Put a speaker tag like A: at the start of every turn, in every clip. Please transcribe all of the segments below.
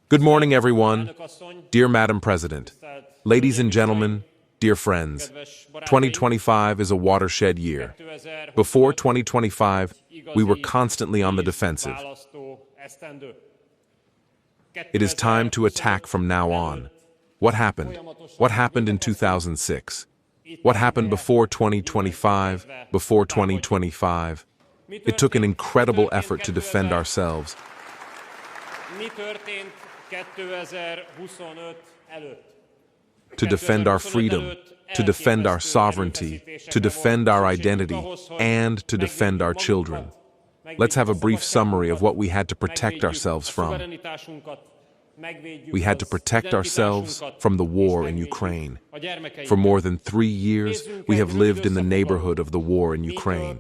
A: Good morning, everyone. Dear Madam President, ladies and gentlemen, dear friends, 2025 is a watershed year. Before 2025, we were constantly on the defensive. It is time to attack from now on. What happened? What happened in 2006? What happened before 2025, before 2025? It took an incredible effort to defend ourselves. To defend our freedom, to defend our sovereignty, to defend our identity, and to defend our children. Let's have a brief summary of what we had to protect ourselves from. We had to protect ourselves from the war in Ukraine. For more than 3 years, we have lived in the neighborhood of the war in Ukraine.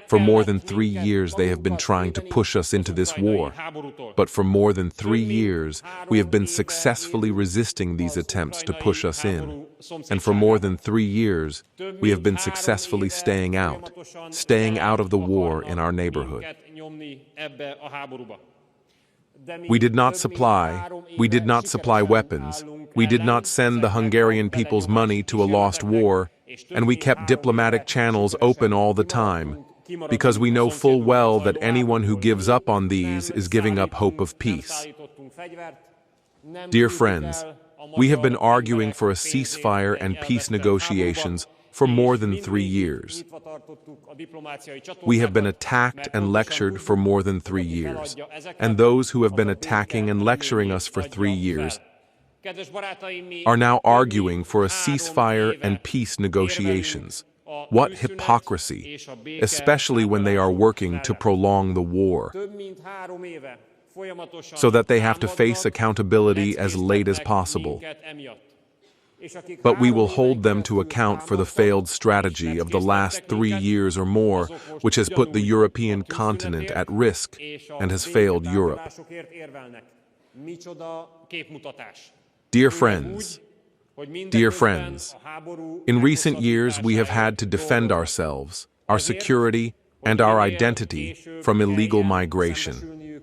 A: For more than 3 years, they have been trying to push us into this war. But for more than 3 years, we have been successfully resisting these attempts to push us in. And for more than 3 years, we have been successfully staying out of the war in our neighborhood. We did not supply weapons, we did not send the Hungarian people's money to a lost war, and we kept diplomatic channels open all the time, because we know full well that anyone who gives up on these is giving up hope of peace. Dear friends, we have been arguing for a ceasefire and peace negotiations for more than 3 years. We have been attacked and lectured for more than 3 years. And those who have been attacking and lecturing us for 3 years are now arguing for a ceasefire and peace negotiations. What hypocrisy, especially when they are working to prolong the war, so that they have to face accountability as late as possible. But we will hold them to account for the failed strategy of the last 3 years or more, which has put the European continent at risk and has failed Europe. Dear friends, in recent years we have had to defend ourselves, our security, and our identity from illegal migration.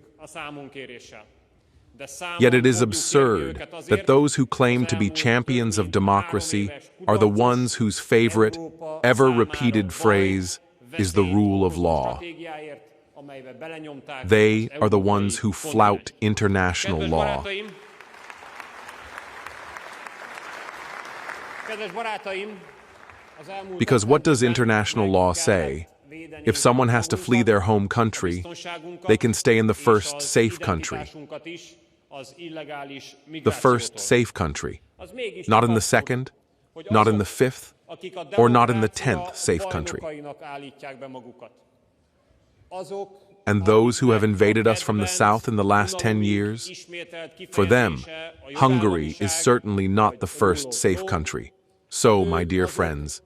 A: Yet it is absurd that those who claim to be champions of democracy are the ones whose favorite, ever-repeated phrase is the rule of law. They are the ones who flout international law. Because what does international law say? If someone has to flee their home country, they can stay in the first safe country. The first safe country. Not in the second, not in the fifth, or not in the 10th safe country. And those who have invaded us from the south in the last 10 years, for them, Hungary is certainly not the first safe country. So, my dear friends,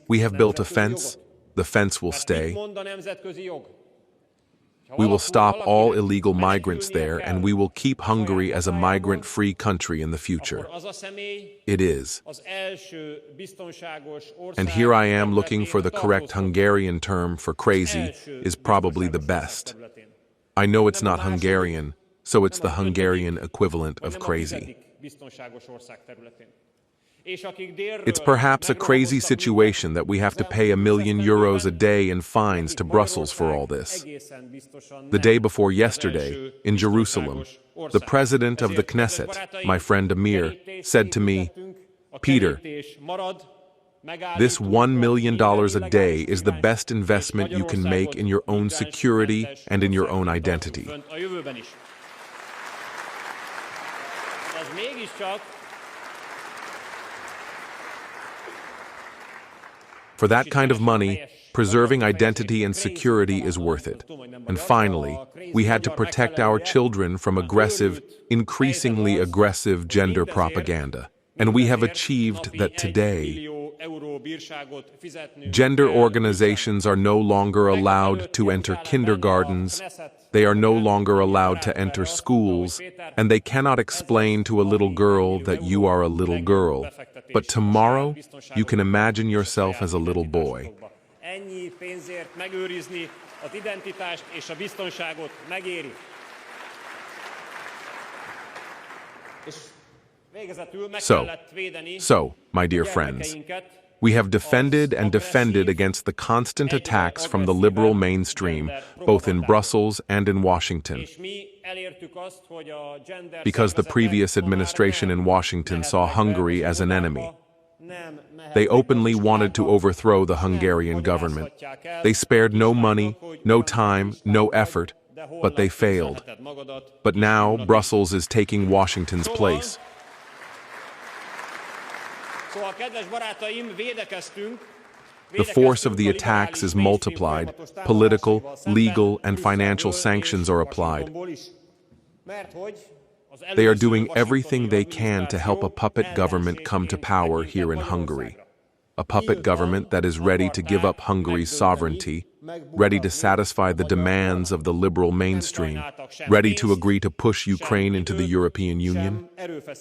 A: we have built a fence, the fence will stay. We will stop all illegal migrants there, and we will keep Hungary as a migrant-free country in the future. It is. And here I am looking for the correct Hungarian term for crazy is probably the best. I know it's not Hungarian, so it's the Hungarian equivalent of crazy. It's perhaps a crazy situation that we have to pay €1 million a day in fines to Brussels for all this. The day before yesterday, in Jerusalem, the president of the Knesset, my friend Amir, said to me, "Peter, this $1 million a day is the best investment you can make in your own security and in your own identity." For that kind of money, preserving identity and security is worth it. And finally, we had to protect our children from aggressive, increasingly aggressive gender propaganda. And we have achieved that today. Gender organizations are no longer allowed to enter kindergartens, they are no longer allowed to enter schools, and they cannot explain to a little girl that you are a little girl. But tomorrow, you can imagine yourself as a little boy.
B: ennyi pénzért megőrizni az identitást és a biztonságot megéri. És végezetül meg kellett védeni
A: my dear friends, we have defended and defended against the constant attacks from the liberal mainstream, both in Brussels and in Washington, because the previous administration in Washington saw Hungary as an enemy. They openly wanted to overthrow the Hungarian government. They spared no money, no time, no effort, but they failed. But now Brussels is taking Washington's place. The force of the attacks is multiplied, political, legal, and financial sanctions are applied. They are doing everything they can to help a puppet government come to power here in Hungary. A puppet government that is ready to give up Hungary's sovereignty, ready to satisfy the demands of the liberal mainstream, ready to agree to push Ukraine into the European Union.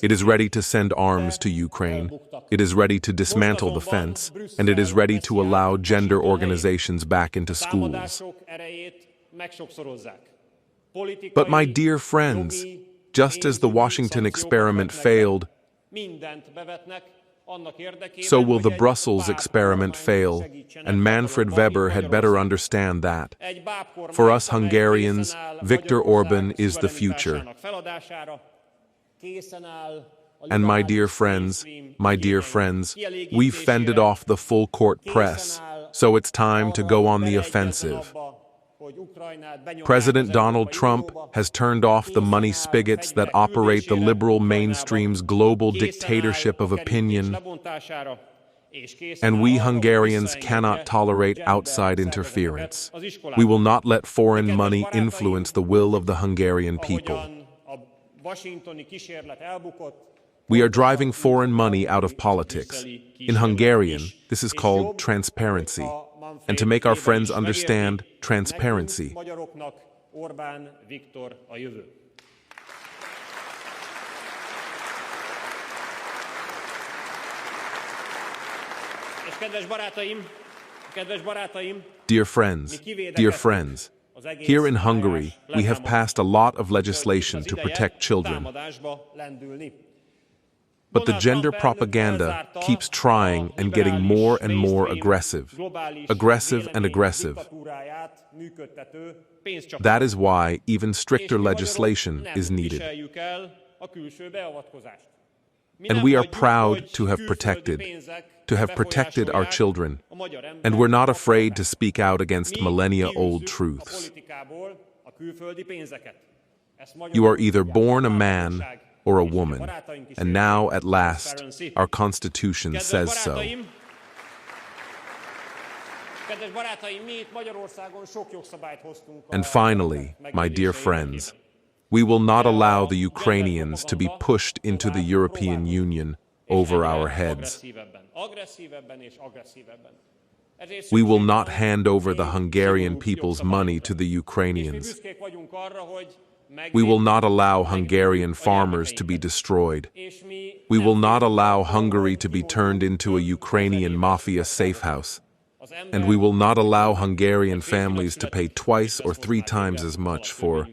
A: It is ready to send arms to Ukraine. It is ready to dismantle the fence, and it is ready to allow gender organizations back into schools. But my dear friends, just as the Washington experiment failed, so will the Brussels experiment fail, and Manfred Weber had better understand that. For us Hungarians, Viktor Orban is the future. And my dear friends, we've fended off the full-court press, so it's time to go on the offensive. President Donald Trump has turned off the money spigots that operate the liberal mainstream's global dictatorship of opinion, and we Hungarians cannot tolerate outside interference. We will not let foreign money influence the will of the Hungarian people. We are driving foreign money out of politics. In Hungarian, this is called transparency. And to make our friends understand, transparency. Dear friends, here in Hungary, we have passed a lot of legislation to protect children. But the gender propaganda keeps trying and getting more and more aggressive. That is why even stricter legislation is needed. And we are proud to have protected our children, and we're not afraid to speak out against millennia-old truths. You are either born a man or a woman, and now, at last, our Constitution says so. And finally, my dear friends, we will not allow the Ukrainians to be pushed into the European Union over our heads. We will not hand over the Hungarian people's money to the Ukrainians. We will not allow Hungarian farmers to be destroyed. We will not allow Hungary to be turned into a Ukrainian mafia safe house. And we will not allow Hungarian families to pay twice or 3 times as much for...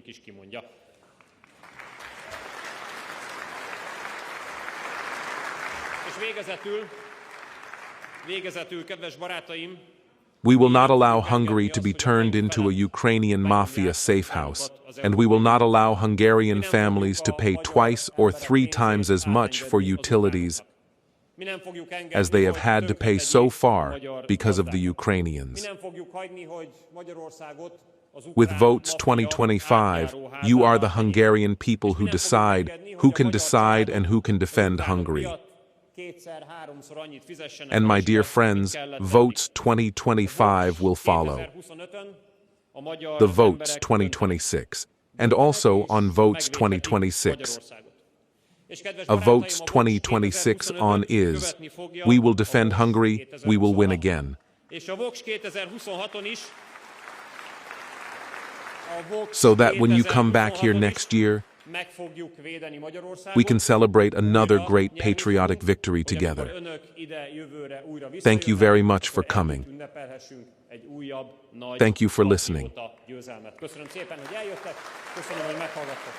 A: We will not allow Hungary to be turned into a Ukrainian mafia safe house, and we will not allow Hungarian families to pay twice or 3 times as much for utilities as they have had to pay so far because of the Ukrainians. With votes 2025, you are the Hungarian people who decide who can decide and who can defend Hungary. And my dear friends, votes 2025 will follow. The votes 2026, and also on votes 2026. A votes 2026 on is, we will defend Hungary, we will win again. So that when you come back here next year,
B: meg fogjuk védeni Magyarországot.
A: We can celebrate another great patriotic victory together.
B: Amikor önök ide jövőre újra
A: Thank you very much for
B: akkor
A: coming.
B: együtt ünnepelhessünk egy újabb nagy
A: Thank you for listening.
B: patrióta győzelmet. Köszönöm szépen, hogy eljöttek, köszönöm, hogy meghallgattak.